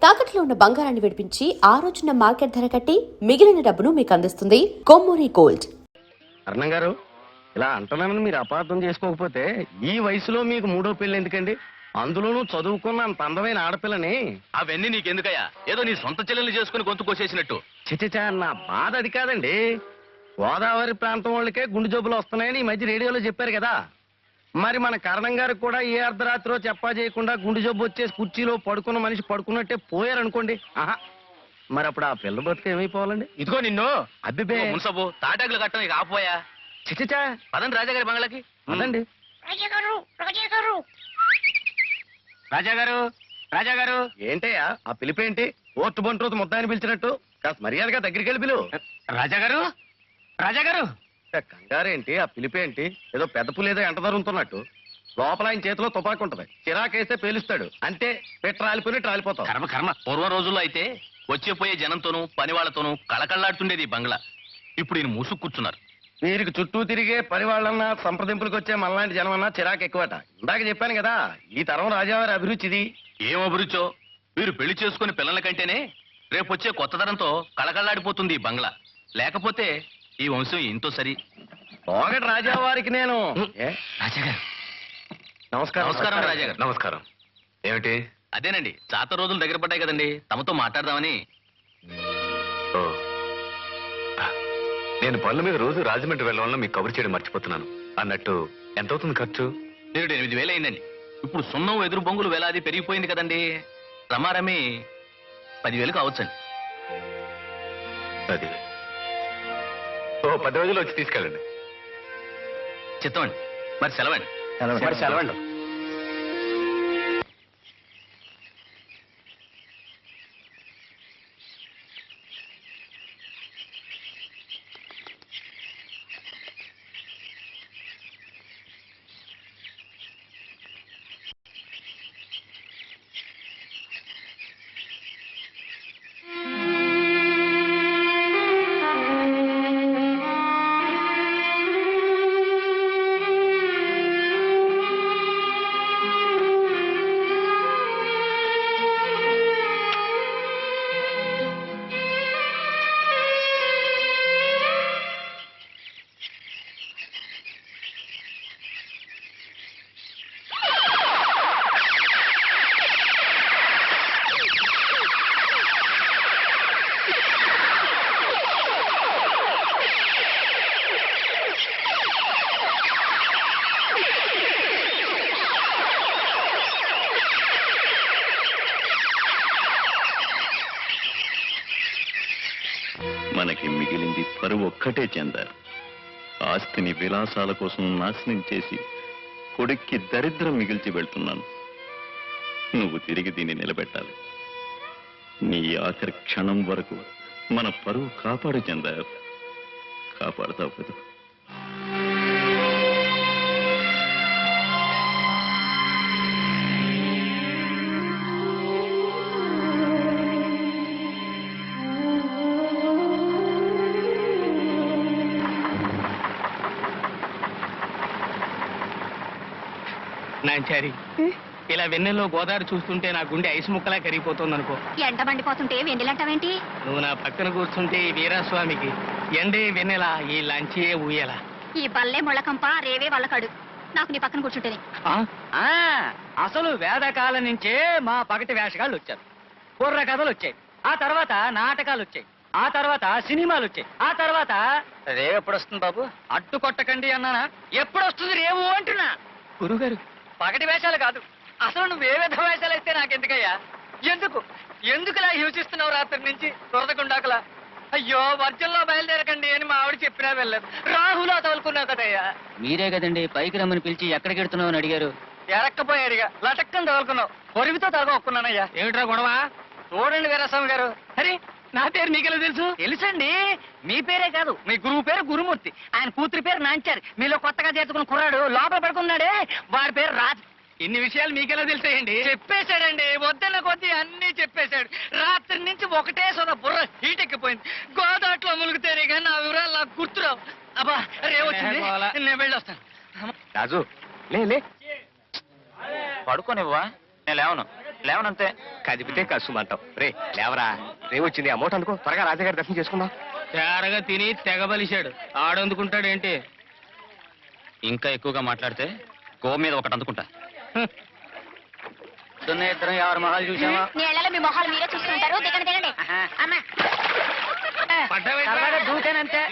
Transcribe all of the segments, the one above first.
తాకట్లో ఉన్న బంగారాన్ని విడిపించి ఆ రోజున మార్కెట్ ధర కట్టి మిగిలిన డబ్బును మీకు అందిస్తుంది కొమ్మూరి గోల్డ్. అర్ణం గారు, ఇలా అంటున్నానని మీరు అపార్థం చేసుకోకపోతే ఈ వయసులో మీకు మూడో పెళ్లి ఎందుకండి? అందులోనూ చదువుకున్న అంత అందమైన ఆడపిల్లని. అవన్నీ నీకెందుకయ్యా? ఏదో నీ సొంత చెల్లెల్ని చేసుకుని గొంతు కోసేసినట్టు. చిచిచా, నా బాధ అది కాదండి. గోదావరి ప్రాంతం వాళ్ళకే గుండె జబ్బులు వస్తున్నాయని ఈ మధ్య రేడియోలో చెప్పారు కదా. మరి మన కరణం గారికి కూడా ఏ అర్ధరాత్రిలో చెప్పా చేయకుండా గుండె జబ్బు వచ్చేసి కుర్చీలో పడుకున్న మనిషి పడుకున్నట్టే పోయారనుకోండి. ఆహా, మరి అప్పుడు ఆ పిల్ల బతుకు ఏమైపోవాలండి? ఇదిగో నిన్ను అబ్బిబే మున్సబు తాటాకులు కట్టం ఇక ఆపోయా. చిచిచా, పదండి రాజాగారి బంగ్లాకి. అదండి. రాజాగారు ఏంటయ్యా ఆ పిలిపేంటి? ఓట్టు బంట్రోతు ముద్దాయని పిలిచినట్టు కాస్త మర్యాదగా దగ్గరికి వెళ్ళి పిలువు. రాజాగారు కంగారేంటి? ఆ పిలిపేంటి? ఏదో పెద్ద పులేదో ఎంట ధరుతున్నట్టు. లోపల ఆయన చేతిలో తుపాకు ఉంటది, చిరాకేస్తే పేలుస్తాడు. అంతే, పెట్టి రాలిపోయినట్టు రాలిపోతాం. కర్మ పూర్వ రోజుల్లో అయితే వచ్చే పోయే జనంతోనూ పని వాళ్ళతోనూ కళకళ్లాడుతుండేది ఈ బంగ్లా. ఇప్పుడు ఈయన మూసుకు కూర్చున్నారు. వీరికి చుట్టూ తిరిగే పని వాళ్ళన్నా సంప్రదింపులకు వచ్చే మనలాంటి జనమన్నా చిరాకు ఎక్కువట. ఇందాక చెప్పాను కదా, ఈ తరం రాజావారి అభిరుచిది. ఏం అభిరుచో, వీరు పెళ్లి చేసుకుని పిల్లల కంటేనే రేపు వచ్చే కొత్త తరంతో కళకళ్లాడిపోతుంది ఈ బంగ్లా. లేకపోతే ఈ వంశం ఎంతో సరి. ఒకటి రాజావారికి నేను. రాజాగారు నమస్కారం రాజాగారు. నమస్కారం. ఏమిటి? అదేనండి, జాతర రోజులు దగ్గర పడ్డాయి కదండి, తమతో మాట్లాడదామని. ఓ, నేను పనుల మీద రోజు రాజమండ్రి వెళ్ళడం వల్ల మీకు కబురు చేయడం మర్చిపోతున్నాను. అన్నట్టు ఎంత అవుతుంది ఖర్చు? 8,000 అయిందండి. ఇప్పుడు సున్నం ఎదురు బొంగులు వేలాది పెరిగిపోయింది కదండి. రమారమి 10,000 కావచ్చండి. అది ఓ 10 రోజులు వచ్చి తీసుకెళ్ళండి. చిత్తమండి. మరి సెలవండి. సెలవండి. మనకి మిగిలింది పరువు ఒక్కటే చెందారు. ఆస్తిని విలాసాల కోసం నాశనం చేసి కొడుక్కి దరిద్రం మిగిల్చి వెళ్తున్నాను. నువ్వు తిరిగి దీన్ని నిలబెట్టాలి. నీ ఆఖరి క్షణం వరకు మన పరువు కాపాడు చెందారు. కాపాడుతావు కదా? నాంచారి, ఇలా వెన్నెల్లో గోదావరి చూస్తుంటే నా గుండె ఐసు ముక్కలా కరిగిపోతుంది అనుకో. ఎండ మండిపోతుంటే వెన్నెలంటావేంటి? నువ్వు నా పక్కన కూర్చుంటే ఈ వీరాస్వామికి ఎండే వెన్నెల, ఈ లంచియే ఊయలా. ఈ బల్లే ముళ్ళకంప రేవే వాళ్ళకడు. నాకు నీ పక్కన కూర్చుంటేనే. అసలు వేదకాలం నుంచే మా పగటి వేషగాళ్ళు వచ్చారు. కుర్ర కథలు వచ్చాయి, ఆ తర్వాత నాటకాలు వచ్చాయి, ఆ తర్వాత సినిమాలు వచ్చాయి, ఆ తర్వాత రేవు ఎప్పుడు వస్తుంది బాబు? అడ్డు కొట్టకండి అన్నానా? ఎప్పుడు వస్తుంది రేవు అంటున్నా. గురుగారు, పగటి వేషాలు కాదు, అసలు నువ్వు ఏ విధ వేషాలు అయితే నాకెందుకయ్యా? ఎందుకులా హింసిస్తున్నావు రాత్రి నుంచి దొరదకుండాకలా? అయ్యో, వర్జంలో బయలుదేరకండి అని మా ఆవిడ చెప్పినా వెళ్ళదు. రాహులా తోలుకున్నావు కదయ్యా. మీరే కదండి పైకి రమ్మని పిలిచి ఎక్కడికి వెళ్తున్నావు అని అడిగారు. ఎరక్కపోయాడుగా, లటక్కని తగులుకున్నావు. పొరుగుతో తలగొక్కున్నానయ్యా. ఏమిట్రా గొడవ? చూడండి వీరస్వామి గారు. అరే, నా పేరు మీకెలా తెలుసు? తెలుసండి, మీ పేరే కాదు, మీ గురువు పేరు గురుమూర్తి, ఆయన కూతురి పేరు నాంచారు. మీలో కొత్తగా చేర్చుకున్న కుర్రాడు లోపల పడుకున్నాడే, వాడి పేరు రాజు. ఇన్ని విషయాలు మీకెలా తెలిసాయండి? చెప్పేశాడండి, వద్దన్న కొద్దీ అన్ని చెప్పేశాడు. రాత్రి నుంచి ఒకటే సొద బుర్ర హీట్ ఎక్కిపోయింది. గోదాట్లో ములుగుతేనే కానీ నా వివరాలు నాకు గుర్తురావు. అబ్బా, రేవొచ్చింది, నేను వెళ్ళొస్తాను. రాజు, లే పడుకోనివ్వా, నేను లేవను. లేవనంతే. కదిపితే కసుమంటావు. రే లేవరా, రే వచ్చింది అమౌంట్ అందుకో, త్వరగా రాజాగారి దర్శనం చేసుకుందాం. తేరగా తిని తెగబలిశాడు, ఆడందుకుంటాడేంటి? ఇంకా ఎక్కువగా మాట్లాడితే గో మీద ఒకటి అందుకుంటా. ఇద్దరం ఎవరి మొహాలు చూసావా? నీళ్ళలో మీ మొహాలు మీరే చూసుకుంటారు. దిగండి దిగండి. అమ్మా సరదాగా దూకానంతే.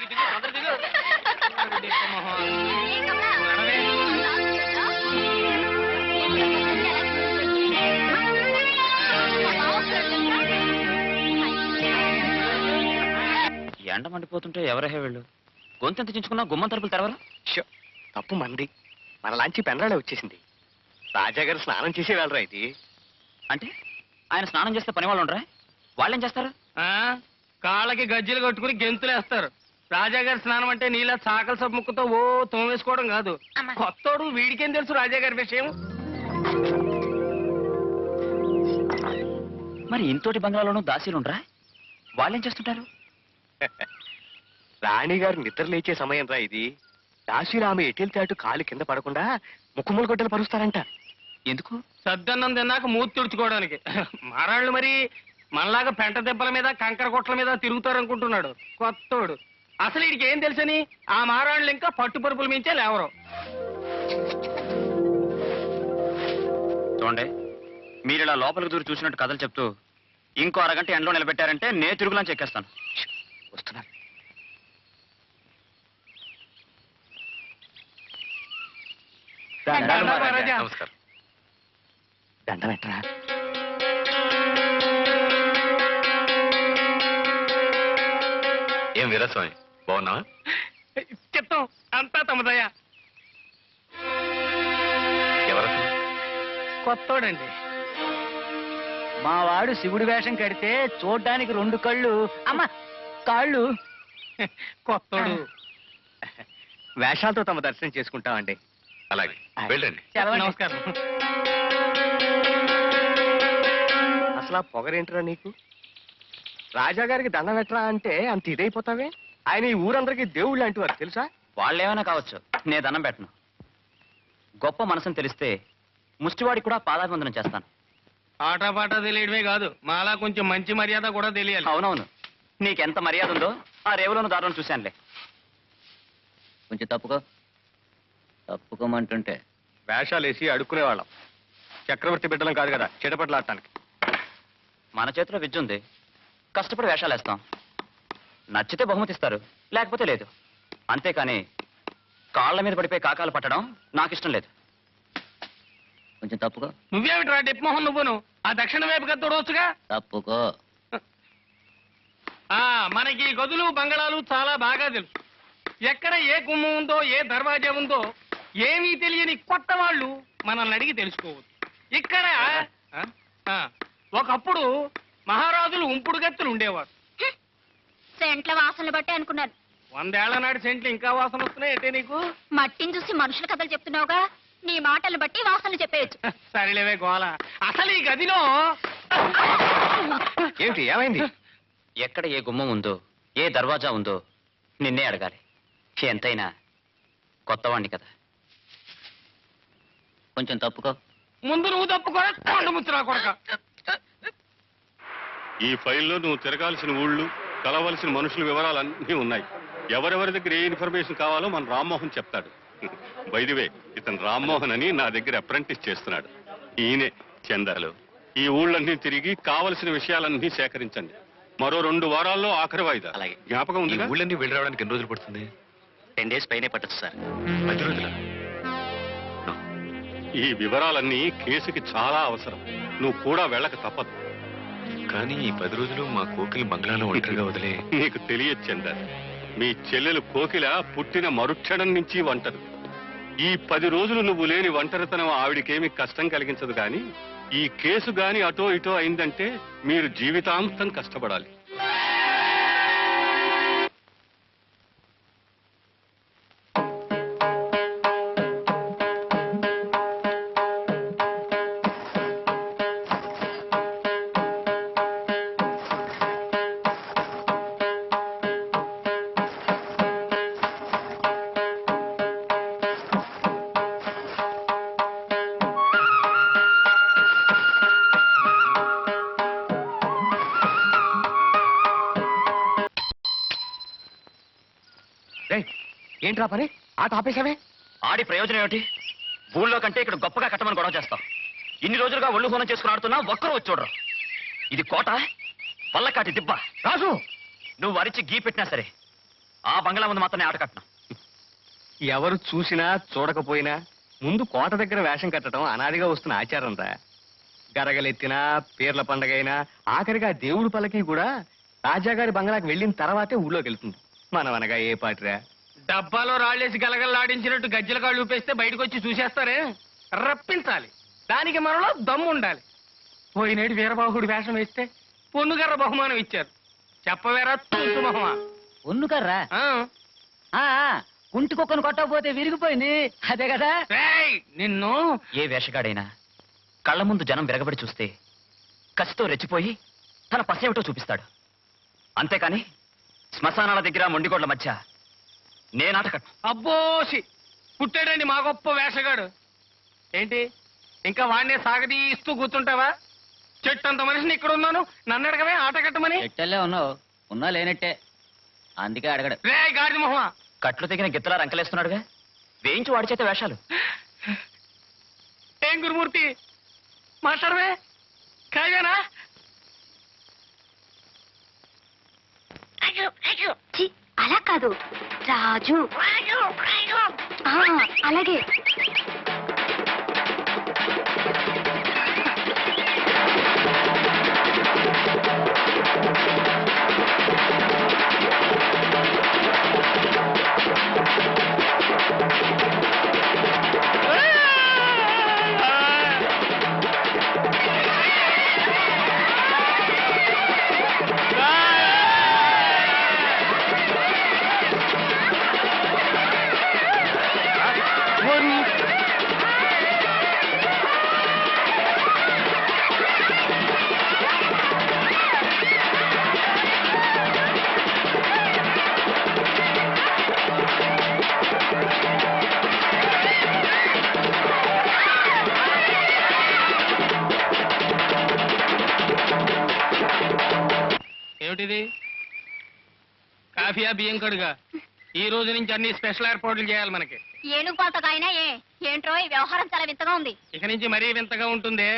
ఎండ మండిపోతుంటే ఎవరహే వెళ్ళు. గొంతెంత చించుకున్నా గుమ్మం తలుపులు తెరవరు. షో, తప్పు మంది. మన లాంచి పెండ్రాలే వచ్చేసింది. రాజాగారు స్నానం చేసే వెళ్ళరా ఇది. అంటే ఆయన స్నానం చేస్తే పని వాళ్ళు ఉండరా? వాళ్ళేం చేస్తారు? కాళ్ళకి గజ్జలు కట్టుకుని గెంతులేస్తారు. రాజాగారి స్నానం అంటే నీళ్ళ చాకల సబ్బు ముక్కతో ఓ తోమేసుకోవడం కాదు. కొత్తోడు వీడికేం తెలుసు రాజాగారి విషయం? మరి ఇంతోటి బంగ్లాలోనూ దాసీలు ఉండరా? వాళ్ళేం చేస్తుంటారు? రాణిగారు నిద్ర లేచే సమయం రా ఇది. దాసీలు ఆమె ఎటెళ్తే అటు కాలు కింద పడకుండా ముక్కుములు గొడ్డలు పరుస్తారంట. ఎందుకు? సద్దన్నం తిన్నాక మూతి తుడుచుకోవడానికి. మారాళ్ళు మరి మనలాగా పెంట దెబ్బల మీద కంకర కొట్ల మీద తిరుగుతారనుకుంటున్నాడు కొత్తోడు. అసలు వీడికి ఏం తెలుసని ఆ మారాళ్ళు ఇంకా పట్టుపరుపుల మించే లేవరు. చూడండి, మీరు ఇలా లోపలికి దూరి చూసినట్టు కథలు చెప్తూ ఇంకో అరగంట ఎండలో నిలబెట్టారంటే నే తిరుగులా చెక్కేస్తాను. వస్తున్నారు. దండం మహారాజా. నమస్కారం. దండం ఎట్రా. ఏం వీరస్వామి, బాగున్నావా? చిత్తం అంతా తమదయ్యా. ఎవరసలు? కొత్తోడండి. మా వాడు శివుడి వేషం కడితే చూడ్డానికి 2 కళ్ళు, అమ్మ కాళ్ళు. కొత్తోడు. వేషాలతో తమ దర్శనం చేసుకుంటామండి. అలాగే వెళ్ళండి. నమస్కారం. అసలు ఆ పొగరేంటిరా నీకు? రాజాగారికి దండం ఎట్రా అంటే అంత ఇదైపోతావే. ఆయన ఈ ఊరందరికీ దేవుళ్ళు లాంటి వారు తెలుసా? వాళ్ళేమైనా కావచ్చు, నే దండం పెట్టను. గొప్ప మనసుని తెలిస్తే ముష్టివాడికి కూడా పాదాభివందనం చేస్తాను. ఆటపాట తెలియడమే కాదు, మాలా కొంచెం మంచి మర్యాద కూడా తెలియాలి. అవునవును, నీకెంత మర్యాద ఉందో ఆ రేవులోను దారులను చూశానులే. కొంచెం తప్పుకోమంటుంటే వేషాలేసి అడుక్కునేవాళ్ళం. చక్రవర్తి బిడ్డలం కాదు కదా చెడపట్లు ఆడటానికి. మన చేతిలో విద్య ఉంది, కష్టపడి వేషాలు వేస్తాం. నచ్చితే బహుమతి ఇస్తారు, లేకపోతే లేదు. అంతేకాని కాళ్ళ మీద పడిపోయి కాకాలు పట్టడం నాకు ఇష్టం లేదు. కొంచెం తప్పుకో. నువ్వేమిట్రా డిప్మోహన్ నువ్వును? ఆ దక్షిణ వైపు గద తోడవచ్చుగా. తప్పుకో. మనకి గదులు బంగళాలు చాలా బాగా తెలుసు. ఎక్కడ ఏ గుమ్మం ఉందో ఏ దర్వాజా ఉందో ఏమీ తెలియని కొత్త వాళ్ళు మనల్ని అడిగి తెలుసుకోవచ్చు. ఇక్కడ ఒకప్పుడు మహారాజులు ఉంపుడు గత్తులు ఉండేవారు. సెంట్ల వాసనలు బట్టి అనుకున్నాను. 100 ఏళ్ల నాటి సెంట్లు ఇంకా వాసన వస్తున్నాయి అంటే నీకు? మట్టిని చూసి మనుషుల కథలు చెప్తున్నావుగా, నీ మాటలు బట్టి వాసనలు చెప్పేయచ్చు. సరేలేవే గోల. అసలు ఈ గదిలో ఏమిటి ఏమైంది? ఎక్కడ ఏ గుమ్మం ఉందో ఏ దర్వాజా ఉందో నిన్నే అడగాలి. ఎంతైనా కొత్తవాణ్ణి కదా. కొంచెం తప్పుకో. ముందు నువ్వు తప్పుకోరా కొండ ముచ్చురా కొడక. ఈ ఫైల్లో నువ్వు తిరగాల్సిన ఊళ్ళు, కలవలసిన మనుషుల వివరాలన్నీ ఉన్నాయి. ఎవరెవరి దగ్గర ఏ ఇన్ఫర్మేషన్ కావాలో మన రామ్మోహన్ చెప్తాడు. వైదివే, ఇతను రామ్మోహన్ అని నా దగ్గర అప్రెంటిస్ చేస్తున్నాడు. ఈయనే చందర్లు. ఈ ఊళ్ళన్నీ తిరిగి కావలసిన విషయాలన్నీ సేకరించండి. మరో 2 వారాల్లో ఆఖరి వాయిదా. అలాగే. జ్ఞాపకం ఈ ఉంది. ఊళ్ళన్నీ వెళ్ళి రావడానికి ఎన్ని రోజులు పడుతుంది? 10 days పైనే పట్టచ్చు సార్. 10 రోజుల? ఈ వివరాలన్నీ కేసుకి చాలా అవసరం. నువ్వు కూడా వెళ్ళక తప్పదు. కానీ ఈ 10 రోజులు మా కోకిలి బంగ్లాలో ఒంటరిగా వదిలే. నీకు తెలియదు చందర్, మీ చెల్లెలు కోకిల పుట్టిన మరుక్షణం నుంచి ఒంటరి. ఈ 10 రోజులు నువ్వు లేని ఒంటరితనం ఆవిడికేమి కష్టం కలిగించదు. కానీ ఈ కేసు గాని అటో ఇటో అయిందంటే మీరు జీవితాంతం కష్టపడాలి. ఏంట్రా పని ఆట ఆపేసావే? ఆడి ప్రయోజనం ఏమిటి? ఊళ్ళో కంటే ఇక్కడ గొప్పగా కట్టమని గొడవ చేస్తాం. ఇన్ని రోజులుగా ఒళ్ళు హోనం చేసుకుని ఆడుతున్నా ఒక్కరూ వచ్చి చూడరు. ఇది కోట, పల్లకాటి దిబ్బ. రాజు, నువ్వు అరిచి గీ పెట్టినా సరే ఆ బంగ్లా ముందు మాత్రమే ఆట కట్టను. ఎవరు చూసినా చూడకపోయినా ముందు కోట దగ్గర వేషం కట్టడం అనాదిగా వస్తున్న ఆచారం రా. గరగలెత్తినా, పీర్ల పండగైనా, ఆఖరిగా దేవుడి పల్లకి కూడా రాజాగారి బంగ్లాకి వెళ్ళిన తర్వాతే ఊళ్ళోకి వెళ్తుంది. మనం అనగా ఏ పాటిరా? డబ్బాలో రాళ్ళేసి గలగల్లాడించినట్టు గజ్జల కాళ్ళు ఊపేస్తే బయటకు వచ్చి చూసేస్తారే, రప్పించాలి. దానికి మనలో దమ్ము ఉండాలి. పోయినేడు వీరబాహుడు వేషం వేస్తే పొన్నుగర్ర బహుమానం ఇచ్చారు. చెప్పవేరా తుంటు మొహమా? ఉన్నుకర్రా కుంటి కుక్కను కొట్టకపోతే విరిగిపోయింది, అదే కదా. రేయ్, నిన్ను ఏ వేషగాడైనా కళ్ళ ముందు జనం విరగబడి చూస్తే కసితో రెచ్చిపోయి తన పసేమిటో చూపిస్తాడు. అంతేకాని శ్మశానాల దగ్గర మొండిగోడ్ల మధ్య నేనాట కట్టను. అబ్బోసి పుట్టాడండి మా గొప్ప వేషగాడు. ఏంటి ఇంకా వాడినే సాగదీస్తూ కూర్చుంటావా? చెట్టు అంత మనిషిని ఇక్కడ ఉన్నాను, నన్ను అడగవే ఆట కట్టమని. ఎట్టెల్లే ఉన్నావు, ఉన్నా లేనట్టే, అందుకే అడగడు. రే గాడిద మొహమా, కట్లు తెగిన గిత్తలా రంకలేస్తున్నాడుగా, వేయించి వాడి చేత వేషాలు. ఏం గురుమూర్తి మాట్లాడవే, కాయనా? అలా కాదు రాజు. అలాగే ఏమిటిది? కాఫీయా బియ్యం కడుగా? ఈ రోజు నుంచి అన్ని స్పెషల్ ఏర్పాట్లు చేయాలి మనకి. ఏనుగు పాతకైనా ఏంట్రో ఈ వ్యవహారం చాలా వింతగా ఉంది. ఇక నుంచి మరీ వింతగా ఉంటుంది.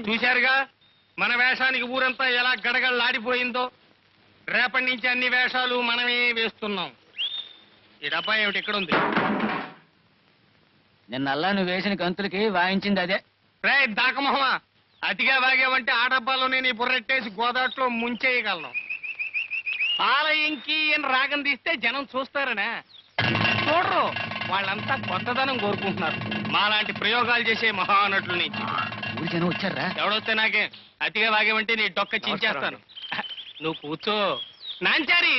చూశారుగా మన వేషానికి ఊరంతా ఎలా గడగడలాడిపోయిందో. రేపటి నుంచి అన్ని వేషాలు మనమే వేస్తున్నాం. ఈ డబ్బా ఏమిటి ఇక్కడ ఉంది? నిన్నల్లా నువ్వు వేసిన గంతులకి వాయించింది అదే. రే దాకమొహమా, అతిగా వాగేవంటే ఆ డబ్బాలోనే నీ బుర్రెట్టేసి గోదాట్లో ముంచేయగలను. పాలయంకి అని రాగం తీస్తే జనం చూస్తారనా? చూడరు. వాళ్ళంతా కొత్తదనం కోరుకుంటున్నారు మాలాంటి ప్రయోగాలు చేసే మహానటుల నుంచి. ఊరి జనం వచ్చారా? ఎవడొస్తే నాకే, అతిగా వాగేవంటే నీ డొక్క చించేస్తాను. నువ్వు కూర్చో నాంచారి.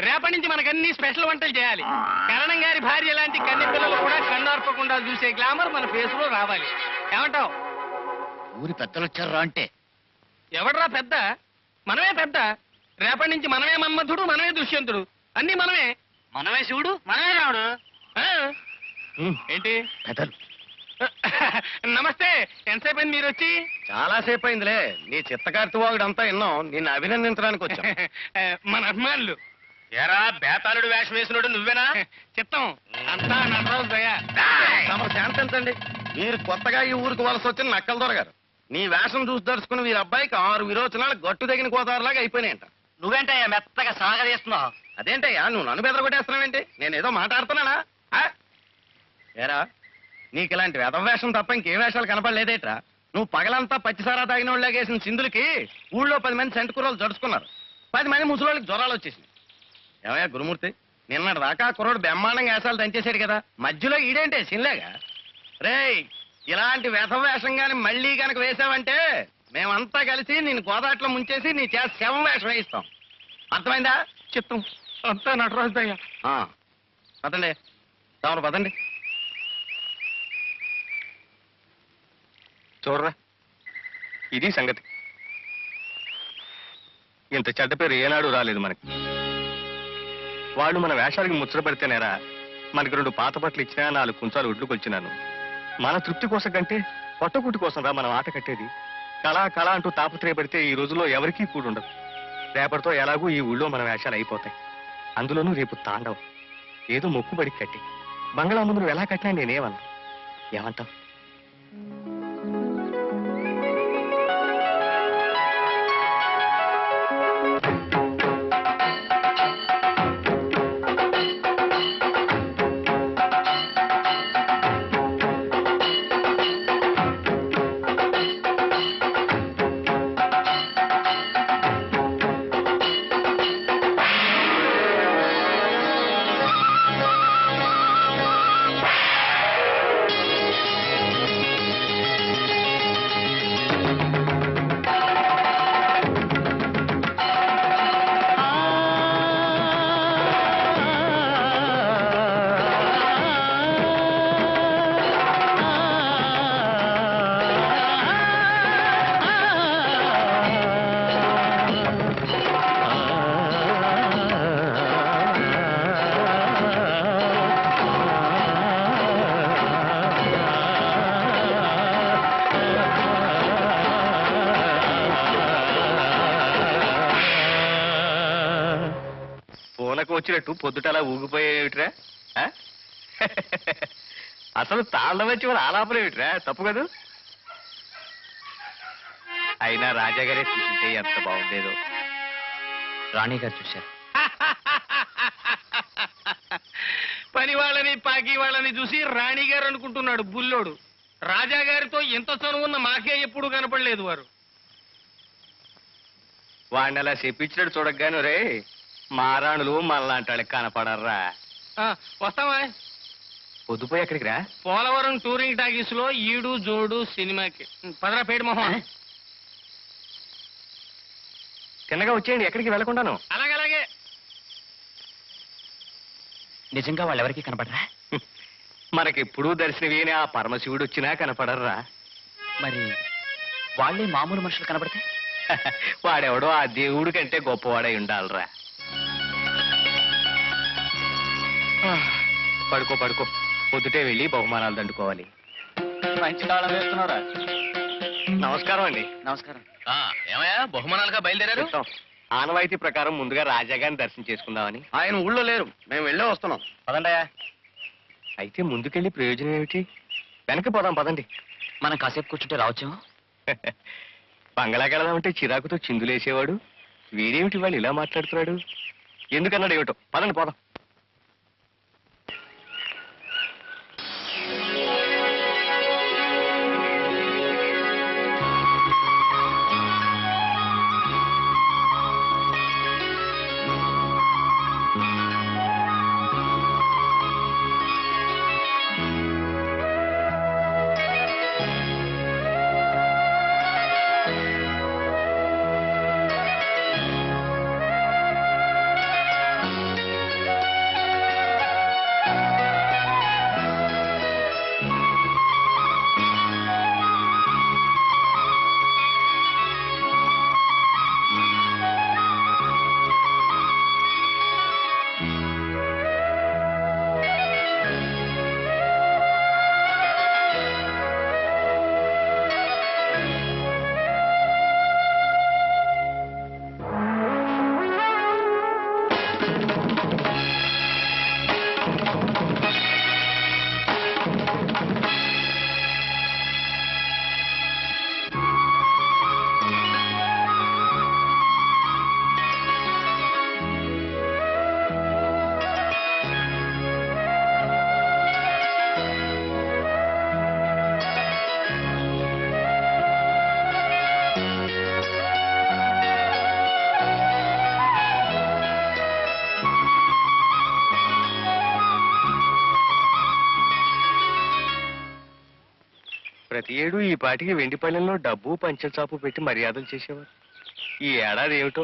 రేపటి నుంచి మనకన్నీ స్పెషల్ వంటలు చేయాలి. కరణం గారి భార్య లాంటి కన్నె పిల్లలు కూడా కన్నార్పకుండా చూసే గ్లామర్ మన ఫేస్ లో రావాలి. ఏమంటావు? ఊరి పెద్దలు వచ్చారా అంటే? ఎవడ్రా పెద్ద? మనమే పెద్ద. రేపటి నుంచి మనమే మన్మధుడు, మనమే దుష్యంతుడు, అన్ని మనమే. మనమే శివుడు, మనమే రావుడు. ఆ? ఏంటి? పెద్దలు నమస్తే. ఎంతసేపు అయింది మీరు వచ్చి? చాలా సేపు అయిందిలే. నీ చిత్తకార్తివాగుడు అంతా విన్నాం. నిన్ను అభినందించడానికి వచ్చాం. మన అభిమానులు. ఎరా బేతాళుడు వేషం వేసినోడు నువ్వేనా? చిత్తం అంతా నటరాజు దయ. తమరు శాంతించండి. మీరు కొత్తగా ఈ ఊరికి వలస వచ్చిన నక్కల దొరగారు. నీ వేషం చూసి దర్చుకుని వీరి అబ్బాయికి 6 విరోచనాలు గట్టు తగిన గోదావరిలాగా అయిపోయినాయంట. నువ్వేంటయ్యా మెత్తగా సాగదీస్తున్నావు? అదేంటయ్యా నువ్వు నన్ను బెదరగొట్టేస్తున్నావేంటి? నేనేదో మాట్లాడుతున్నానా? ఏరా, నీకు ఇలాంటి వేషం తప్ప ఇంకే వేషాలు కనపడలేదేట్రా? నువ్వు పగలంతా పచ్చిసారా తాగిన వాళ్ళగేసిన చిందులకి ఊళ్ళో 10 మంది సెంటు కూరలు జడుచుకున్నారు. 10 మంది ముసలోళ్ళకి జ్వరాలు వచ్చేసింది. ఏమయ్యా గురుమూర్తి, నిన్నటి దాకా కుర్రోడు బ్రహ్మాండంగా వేషాలు దంచేశాడు కదా, మధ్యలో ఈడేంటే సిన్లేగా? రేయ్, ఇలాంటి వేషం గాని మళ్ళీ కనుక వేసావంటే మేమంతా కలిసి నేను గోదాట్లో ముంచేసి నీ చేత శవం వేషం వేయిస్తాం. అర్థమైందా? చిత్తం అంతా నటరాజు దయ. పదండి, తమరు పదండి. చూడరా, ఇది సంగతి. ఇంత చెడ్డ పేరు ఏనాడు రాలేదు మనకి. వాళ్ళు మన వేషాలకి ముచ్చట పెడితేనేరా మనకి 2 పాత బట్టలు ఇచ్చినా 4 కుంచాలు ఒడ్లు కొలిచినాను. మన తృప్తి కోసం కంటే పొట్టకుట్టి కోసం రా మనం ఆట కట్టేది. కళ అంటూ తాపత్రయపడితే ఈ రోజుల్లో ఎవరికీ కూడుండదు. రేపటితో ఎలాగూ ఈ ఊళ్ళో మన వేషాలు అయిపోతాయి. అందులోనూ రేపు తాండవం. ఏదో మొక్కుబడి కట్టి బంగ్లా ముందు నువ్వు ఎలా కట్టినా నేనేమన్నా. ఏమంటావు? పూనకు వచ్చినట్టు పొద్దుటలా ఊగిపోయేవిట్రా? అసలు తాళ్ళ వచ్చి వాళ్ళు ఆలాపలేవిట్రా? తప్పు కదూ. అయినా రాజాగారే చూసింటే ఎంత బాగుండేదో. రాణి గారు చూశారు. పని వాళ్ళని పాకి వాళ్ళని చూసి రాణి గారు అనుకుంటున్నాడు బుల్లోడు. రాజా గారితో ఎంత చనువున్న మాకే ఎప్పుడు కనపడలేదు వారు. వాడిని అలా చెప్పించినట్టు చూడగాను రే మారాణులు మనలాంటి వాళ్ళకి కనపడర్రా. వస్తావా? పొద్దుపోయి ఎక్కడికి రా? పోలవరం టూరింగ్ టాకీస్ లో ఈడు జోడు సినిమాకి. పదరా పేడు మొహం. తిన్నగా వచ్చేయండి, ఎక్కడికి వెళ్ళకుండాను. అలాగే. నిజంగా వాళ్ళు ఎవరికి కనపడరా? మనకెప్పుడూ దర్శనమేని ఆ పరమశివుడు వచ్చినా కనపడర్రా. మరి వాళ్ళే మామూలు మనుషులు కనపడితే? వాడెవడో ఆ దేవుడి కంటే గొప్పవాడై ఉండాలరా. పడుకో పడుకో, పొద్దుటే వెళ్ళి బహుమానాలు దండుకోవాలి. మంచి కాలం వేస్తున్నారా? నమస్కారం అండి. నమస్కారం. ఏమయ్యా బహుమానాలుగా బయలుదేరారు? చెప్తాం. ఆనవాయితీ ప్రకారం ముందుగా రాజాగారిని దర్శనం చేసుకుందామని. ఆయన ఊళ్ళో లేరు, మేము వెళ్ళే వస్తున్నాం. పదండయా. అయితే ముందుకెళ్ళి ప్రయోజనం ఏమిటి? వెనక్కి పోదాం పదండి. మనం కాసేపు కూర్చుంటే రావచ్చేమో. బంగళాకి వెళదామంటే చిరాకుతో చిందులేసేవాడు వీడేమిటి వాళ్ళు ఇలా మాట్లాడుతున్నాడు? ఎందుకన్నాడు ఏమిటో. పదండి పోదాం. ప్రతి ఏడు ఈ పాటికి వెండిపల్లెంలో డబ్బు పంచచాపు పెట్టి మర్యాదలు చేసేవారు. ఈ ఏడాది ఏమిటో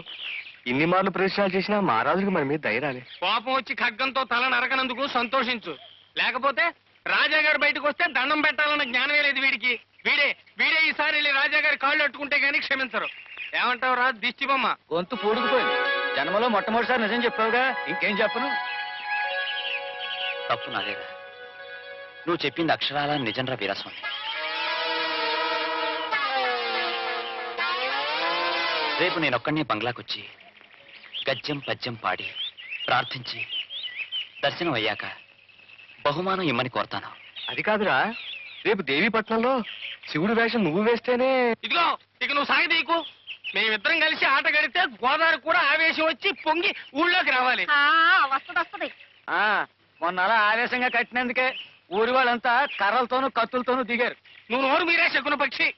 ఇన్ని మార్లు ప్రదర్శనలు చేసినా మహారాజుకి మన మీద ధైర్యాలే. కోపం వచ్చి ఖడ్గంతో తల నరకనందుకు సంతోషించు. లేకపోతే రాజాగారు బయటకు వస్తే దండం పెట్టాలన్న జ్ఞానమే లేదు వీడికి. వీడే ఈసారి వెళ్ళి రాజాగారి కాళ్ళు అట్టుకుంటే గానీ క్షమించరు. ఏమంటావు రా దిష్టి బొమ్మ? గొంతు పూడుకుపోయింది. జన్మలో మొట్టమొదటిసారి నిజం చెప్పావుగా, ఇంకేం చెప్పను. తప్పు నాదేరా. నువ్వు చెప్పింది అక్షరాల నిజంరా వీరాస్వామి. రేపు నేనొక్కడినే బంగ్లాకొచ్చి గద్యం పద్యం పాడి ప్రార్థించి దర్శనం అయ్యాక బహుమానం ఇమ్మని కోరతాను. అది కాదురా, రేపు దేవీపట్నంలో శివుడు వేషం నువ్వు వేస్తేనే. ఇదిగో ఇక నువ్వు సాగదీకు. మేమిద్దరం కలిసి ఆట గడితే గోదావరి కూడా ఆవేశం వచ్చి పొంగి ఊళ్ళోకి రావాలి. వస్తుంది. మొన్న అలా ఆవేశంగా కట్టినందుకే ఊరి వాళ్ళంతా కర్రలతోనూ కత్తులతోనూ దిగారు. నువ్వు నోరు మీరే శకున పక్షి.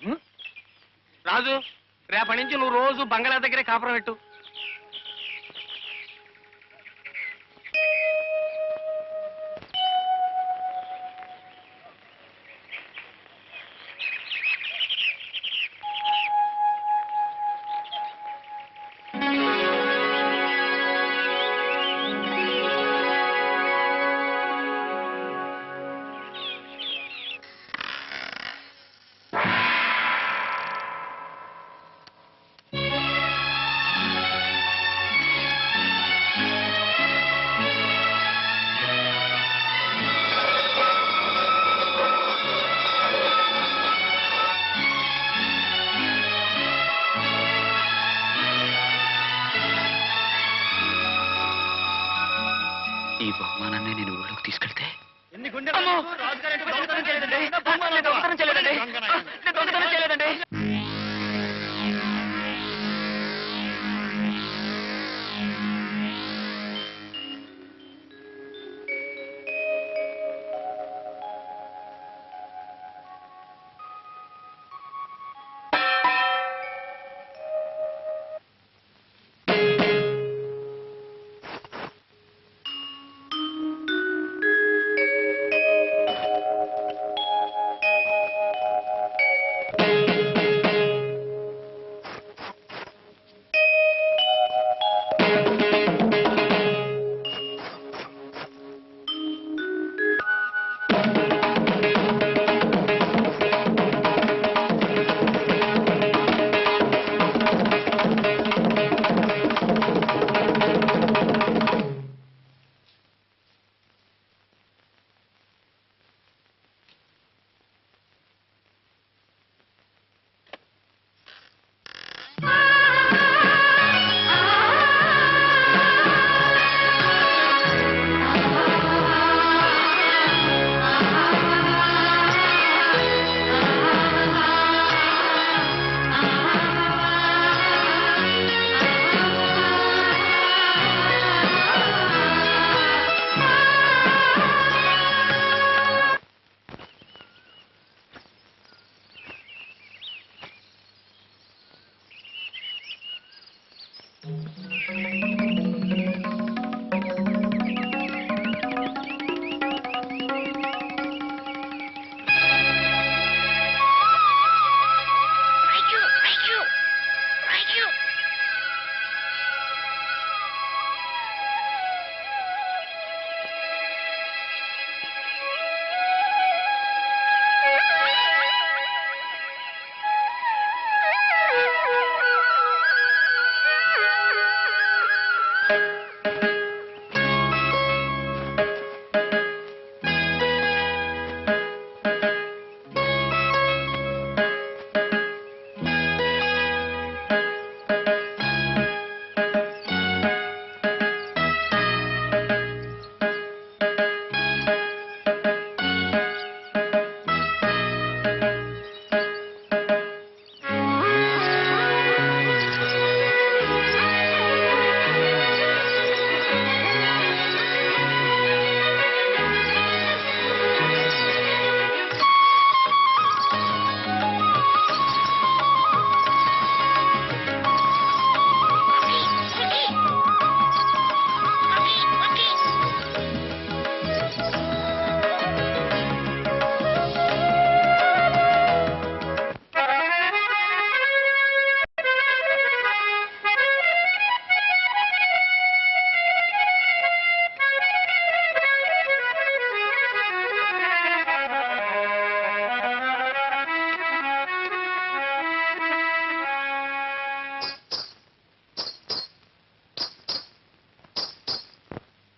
రాజు, రేపటి నుంచి నువ్వు రోజు బంగ్లా దగ్గరే కాపురం పెట్టు. ఈ బహుమానాన్ని నేను ఊళ్ళోకి తీసుకెళ్తే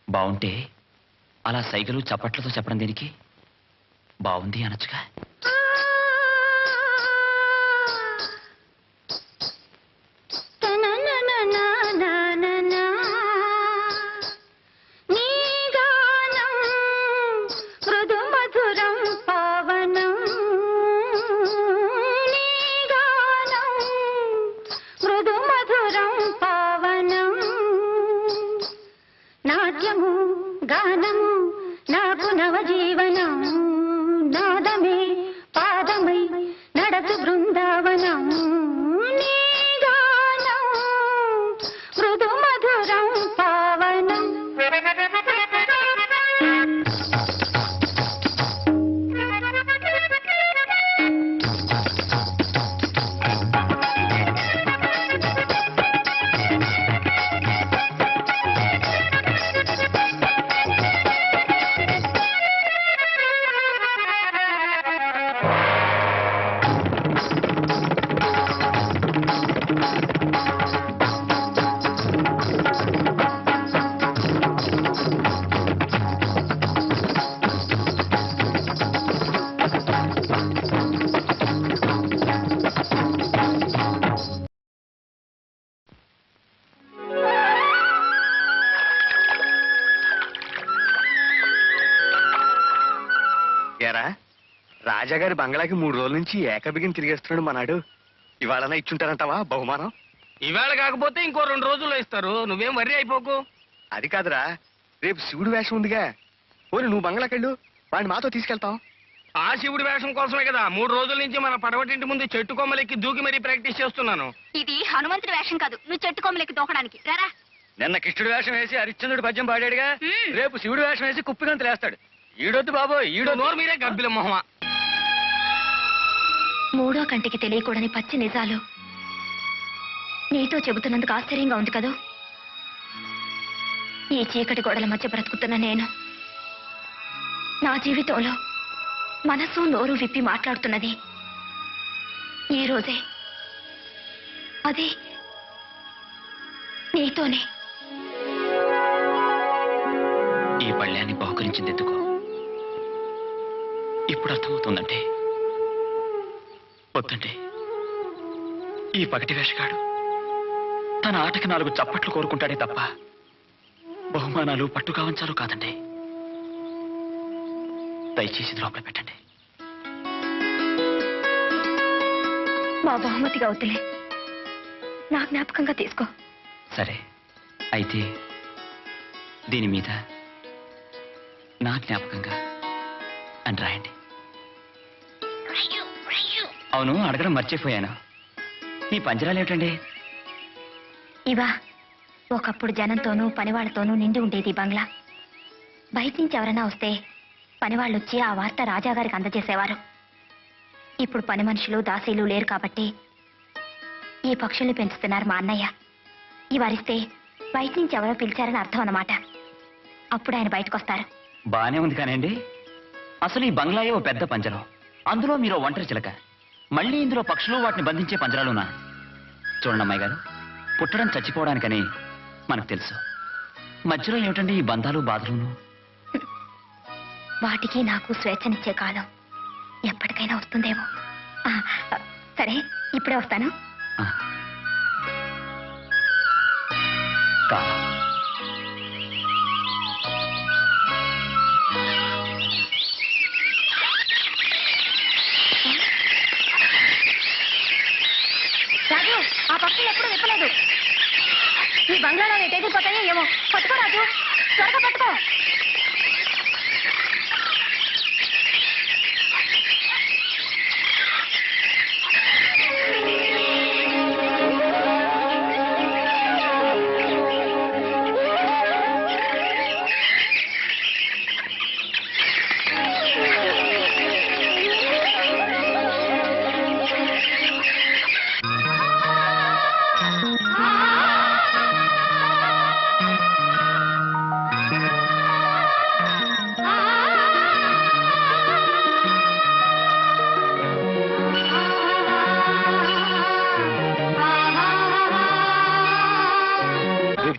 బాగుంటే అలా సైగలు చప్పట్లతో చెప్పడం దేనికి? బాగుంది అనొచ్చుగా. నీ గాన గానం నాకు నవజీవనం నాదమే పాదమై నడచు బృందావనం నీ గానం మృదు మధురం పావనం ఏరా రాజాగారి బంగ్లాకి 3 రోజుల నుంచి ఏకబిగిన తిరిగేస్తున్నాడు మనాడు. ఇవాళనా ఇచ్చుంటారంటావా బహుమానం? ఇవాళ కాకపోతే ఇంకో 2 రోజుల్లో ఇస్తారు, నువ్వేం వర్రీ అయిపోకు. అది కాదురా, రేపు శివుడు వేషం ఉందిగా. పోనీ నువ్వు బంగ్లాకెళ్ళు, వాడిని మాతో తీసుకెళ్తాం. ఆ శివుడి వేషం కోసమే కదా 3 రోజుల నుంచి మన పడవటింటి ముందు చెట్టు కొమ్మలెక్కి దూకి మరీ ప్రాక్టీస్ చేస్తున్నాను. ఇది హనుమంతుడి వేషం కాదు, నువ్వు చెట్టు కొమ్మలెక్కి దూకడానికి రారా. నిన్న కృష్ణుడు వేషం వేసి హరిశ్చంద్రుడు పద్యం పాడాడుగా, మ్మ్. రేపు శివుడు వేషం వేసి కుప్పిగంతులు వేస్తాడు. ఈడొద్దు బాబు, ఈడొద్దు. నోరు మీరే గబ్బిల మొహమా. మూడో కంటికి తెలియకూడని పచ్చి నిజాలు నీతో చెబుతున్నందుకు ఆశ్చర్యంగా ఉంది కదూ. ఈ చీకటి గోడల మధ్య బ్రతుకుతున్న నేను నా జీవితంలో మనసు నోరు విప్పి మాట్లాడుతున్నది ఈ రోజే. అది నీతోనే. ఈ పళ్ళాన్ని బహుకరించింది ఎందుకు ఇప్పుడు అర్థమవుతుందంటే, వద్దంటే ఈ పగటి వేషగాడు తన ఆటకి 4 చప్పట్లు కోరుకుంటాడే తప్ప బహుమానాలు పట్టు కావంచాలు కాదండి. దయచేసి లోపల పెట్టండి. మా బహుమతిగా వద్దులే, నా జ్ఞాపకంగా తీసుకో. సరే, అయితే దీని మీద నా జ్ఞాపకంగా అని రాయండి. అవును, అడగడం మర్చిపోయాను, ఈ పంజరాలు ఏమిటండి? ఇవా ఒకప్పుడు జనంతోనూ పనివాళ్లతోనూ నిండి ఉండేది బంగ్లా. బయట నుంచి ఎవరైనా వస్తే పనివాళ్ళు వచ్చి ఆ వార్త రాజాగారికి అందజేసేవారు. ఇప్పుడు పని మనుషులు దాసీలు లేరు కాబట్టి ఈ పక్షుల్ని పెంచుతున్నారు మా అన్నయ్య. ఇవరిస్తే బయట నుంచి ఎవరో పిలిచారని అర్థం అన్నమాట. అప్పుడు ఆయన బయటకు వస్తారు. బానే ఉంది కానండి, అసలు ఈ బంగ్లాయే ఓ పెద్ద పంజరం, అందులో మీరు ఒంటరి చిలక, మళ్ళీ ఇందులో పక్షులు వాటిని బంధించే పంజరాలున్నా. చూడండి అమ్మాయి గారు, పుట్టడం చచ్చిపోవడానికని మనకు తెలుసు, మధ్యలో ఏమిటండి ఈ బంధాలు బాధలును? వాటికి నాకు స్వేచ్ఛనిచ్చే కాలం ఎప్పటికైనా వస్తుందేమో. సరే, ఇప్పుడే వస్తాను. ఆ. కాలం రాజు, ఆ పక్షులు ఎప్పుడు విప్పలేదు. ఈ బంగ్లాలో ఎటెగిరిపోతాయో ఏమో. పట్టుకో రాజు, త్వరగా పట్టుకో.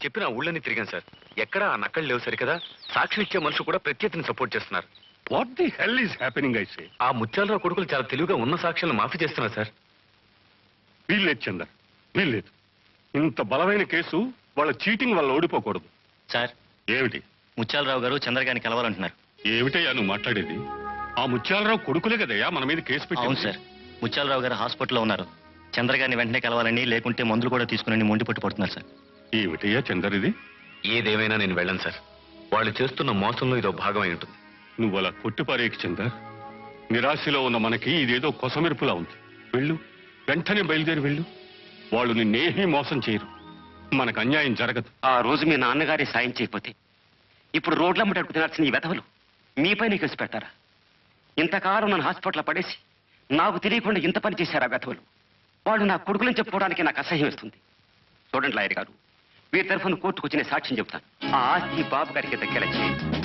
చెప్పిన ఊళ్ళని తిరిగాను సార్, ఎక్కడా ఆ నక్కలు లేవు సరికదా. సాక్ష్యం ఇచ్చే మనుషులు కూడా ప్రత్యేకతని సపోర్ట్ చేస్తున్నారు. What the hell is happening I say? ఆ ముత్యాలరావు కొడుకులు చాలా తెలివిగా ఉన్న సాక్ష్యాలను మాఫీ చేస్తున్నారు సార్. వీల్లేదు చందర్, వీల్లేదు. ఇంత బలమైన కేసు వాళ్ళ చీటింగ్ వల్ల ఓడిపోకూడదు. సార్, ఏమిటి? ముత్యాలరావు గారు చంద్రగారిని కలవాలంటున్నారు. ఏమిటయ్యా నువ్వు మాట్లాడేది? ఆ ముత్యాలరావు కొడుకులే కదయ్యా మన మీద కేసు అవును పెట్టింది. సార్, ముత్యాలరావు గారు హాస్పిటల్లో ఉన్నారు. చంద్రగారిని వెంటనే కలవాలని, లేకుంటే మందులు కూడా తీసుకుని మొండి పట్టు పడుతున్నారు సార్. ఏమిటయ్యా చందర్ ఇది? ఏదేమైనా నేను వెళ్ళను సార్. వాళ్ళు చేస్తున్న మోసంలో ఇదో భాగమై ఉంటుంది. నువ్వు అలా కొట్టిపారేకి చందర్. నిరాశలో ఉన్న మనకి ఇదేదో కొసమెరుపులా ఉంది. వెళ్ళు, వెంటనే బయలుదేరి వెళ్ళు. వాళ్ళు నిన్నేమీ మోసం చేయరు. మనకు అన్యాయం జరగదు. ఆ రోజు మీ నాన్నగారి సాయం చేయకపోతే ఇప్పుడు రోడ్లమ్మట అడుగు తినాల్సిన ఈ వెధవలు మీపైన కేసు పెడతారా? ఇంతకాలం నన్ను హాస్పిటల్లో పడేసి నాకు తెలియకుండా ఇంత పని చేశారా వెధవలు? వాళ్ళు నా కొడుకులని చెప్పుకోవడానికి నాకు అసహ్యం వేస్తుంది. చూడండి లాయర్ గారు, వీరి తరఫున కోర్టుకు వచ్చి నేను సాక్ష్యం చెప్తాను. ఆ ఆస్తి బాబు గారికి దక్కేలా చేయండి.